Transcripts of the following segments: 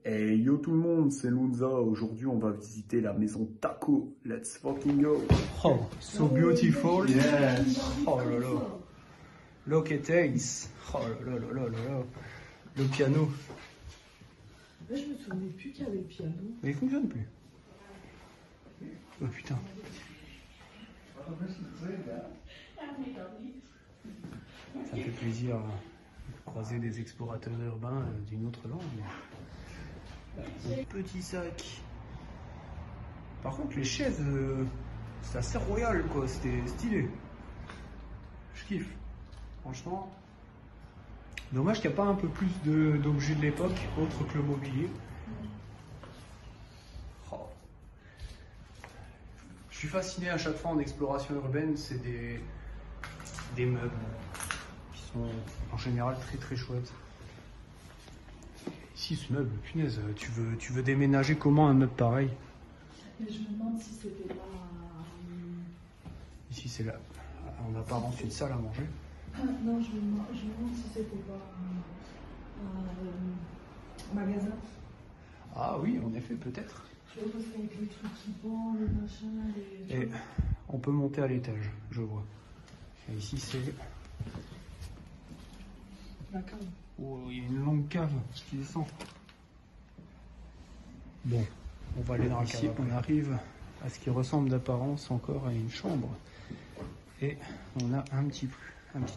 Hey yo tout le monde, c'est Lunza. Aujourd'hui, on va visiter la maison Taco. Let's fucking go. Oh, so beautiful. Yes. Oh là là. Look at Ace. Oh là là là là là là. Le piano. Là, je me souvenais plus qu'il y avait le piano. Mais il fonctionne plus. Oh putain. Ça me fait plaisir de croiser des explorateurs urbains d'une autre langue. Petit sac. Par contre, les chaises, c'est assez royal quoi, c'était stylé. Je kiffe. Franchement. Dommage qu'il n'y a pas un peu plus d'objets de l'époque, autre que le mobilier. Oh. Je suis fasciné à chaque fois en exploration urbaine, c'est des meubles qui sont en général très très chouettes. Ici, ce meuble, punaise, tu veux déménager comment un meuble pareil? Mais je me demande si c'était pas. Ici, c'est là, en apparence, une salle à manger. Non, je me demande si c'était pas un magasin. Ah oui, en effet, peut-être. Tu vois, parce qu'avec les trucs qui pendent, les machins, les. Et on peut monter à l'étage, je vois. Et ici, c'est... La cave. Oh, il y a une longue cave qui descend. Bon, on va aller dans la cave. Ici, on arrive à ce qui ressemble d'apparence encore à une chambre. Et on a un petit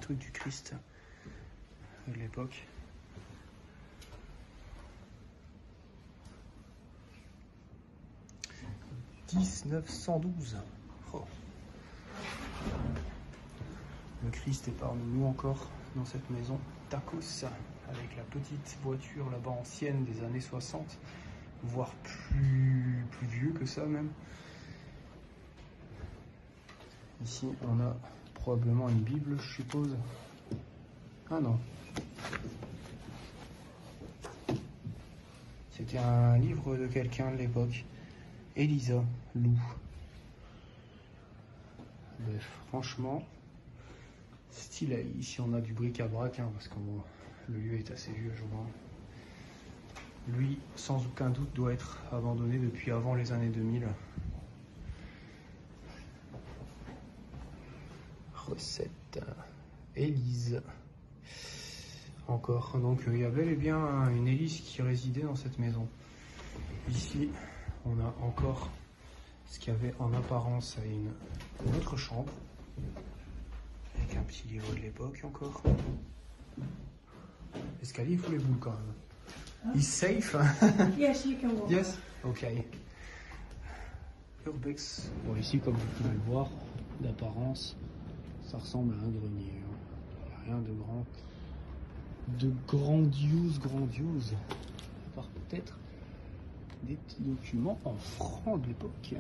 truc du Christ de l'époque. « 1912 ». Oh. Le Christ est parmi nous encore dans cette maison Tacos, avec la petite voiture là-bas ancienne des années 60, voire plus vieux que ça même. Ici on a probablement une Bible, je suppose. Ah non. C'était un livre de quelqu'un de l'époque. Elisa Lou. Bref, franchement, stylé. Ici on a du bric-à-brac, hein, parce que le lieu est assez vieux, je vois. Lui, sans aucun doute, doit être abandonné depuis avant les années 2000. Recette. Élise. Encore. Donc il y a bel et bien une Élise qui résidait dans cette maison. Ici, on a encore ce qu'il y avait en apparence à une autre chambre. Avec un petit livre de l'époque encore. L'escalier, il faut les boules quand même. Is safe? Yes, you can walk. Yes? Ok. Urbex. Bon, ici, comme vous pouvez le voir, d'apparence, ça ressemble à un grenier. Il n'y a rien de grandiose. À part peut-être des petits documents en francs de l'époque.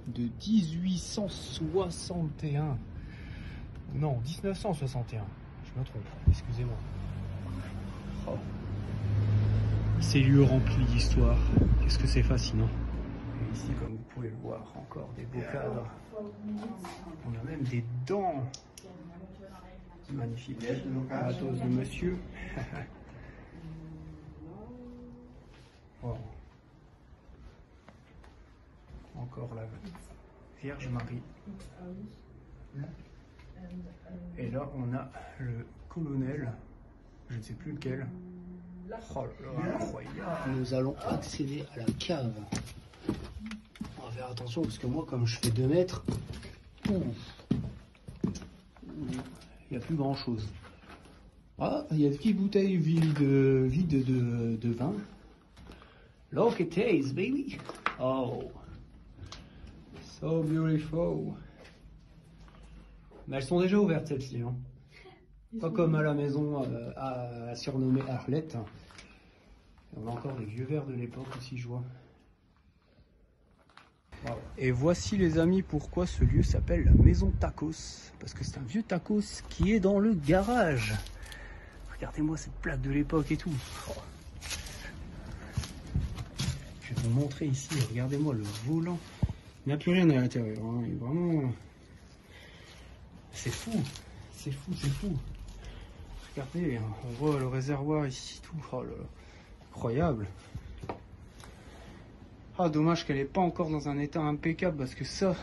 De 1861. Non, 1961. Je me trompe, excusez-moi. Oh. Ces lieux remplis d'histoire. Qu'est-ce que c'est fascinant. Et ici, comme vous pouvez le voir, encore des beaux cadres. On a même des dents. Magnifique. Matos de monsieur. Wow. Encore la Vierge Marie. Et là, on a le colonel, je ne sais plus lequel. Oh là là, incroyable. Nous allons accéder à la cave. On va faire attention parce que moi, comme je fais 2 mètres, il n'y a plus grand chose. Ah, il y a des petites bouteilles vides de vin. Look at this, baby. Oh, so beautiful. Mais elles sont déjà ouvertes celles-ci. Hein. Pas comme à la maison à surnommer Arlette. On a encore des vieux verres de l'époque aussi, je vois. Wow. Et voici les amis pourquoi ce lieu s'appelle la maison Tacos. Parce que c'est un vieux tacos qui est dans le garage. Regardez-moi cette plaque de l'époque et tout. Oh. Je vais vous montrer ici, regardez-moi le volant. Il n'y a plus rien à l'intérieur. Hein. Il est vraiment... C'est fou. C'est fou. Regardez, on voit le réservoir ici, tout. Oh là là. incroyable. Ah, dommage qu'elle n'est pas encore dans un état impeccable, parce que ça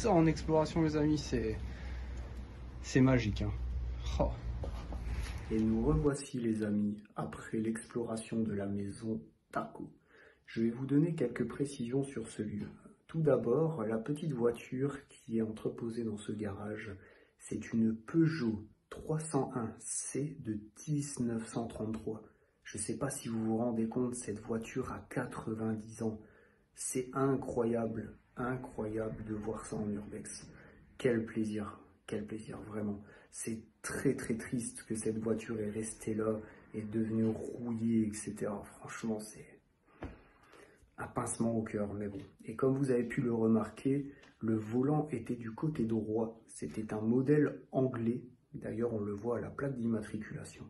en exploration, les amis, c'est magique, hein. Oh. Et nous revoici les amis, après l'exploration de la maison Taco. Je vais vous donner quelques précisions sur ce lieu. Tout d'abord, la petite voiture qui est entreposée dans ce garage, c'est une Peugeot 301C de 1933. Je ne sais pas si vous vous rendez compte, cette voiture a 90 ans. C'est incroyable, incroyable de voir ça en urbex. Quel plaisir vraiment. C'est très triste que cette voiture est restée là, est devenue rouillée, etc. Franchement, c'est un pincement au cœur, mais bon. Et comme vous avez pu le remarquer, le volant était du côté droit. C'était un modèle anglais. D'ailleurs, on le voit à la plaque d'immatriculation.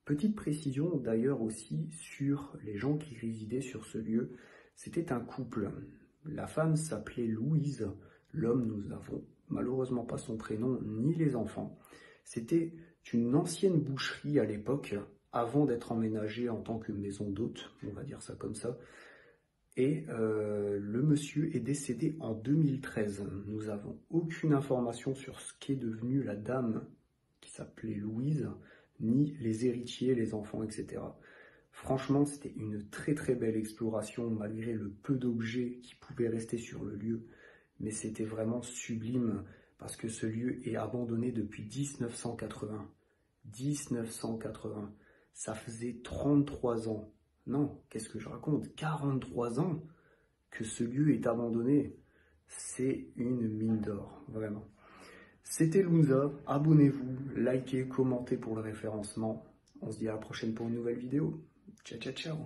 Petite précision d'ailleurs aussi sur les gens qui résidaient sur ce lieu. C'était un couple. La femme s'appelait Louise. L'homme, nous avons malheureusement pas son prénom ni les enfants. C'était une ancienne boucherie à l'époque, avant d'être emménagée en tant que maison d'hôte, on va dire ça comme ça. Et le monsieur est décédé en 2013. Nous n'avons aucune information sur ce qu'est devenue la dame qui s'appelait Louise, ni les héritiers, les enfants, etc. Franchement, c'était une très belle exploration, malgré le peu d'objets qui pouvaient rester sur le lieu. Mais c'était vraiment sublime, parce que ce lieu est abandonné depuis 1980. 1980, ça faisait 33 ans. Non, qu'est-ce que je raconte? 43 ans que ce lieu est abandonné. C'est une mine d'or, vraiment. C'était Lounza, abonnez-vous, likez, commentez pour le référencement. On se dit à la prochaine pour une nouvelle vidéo. Ciao.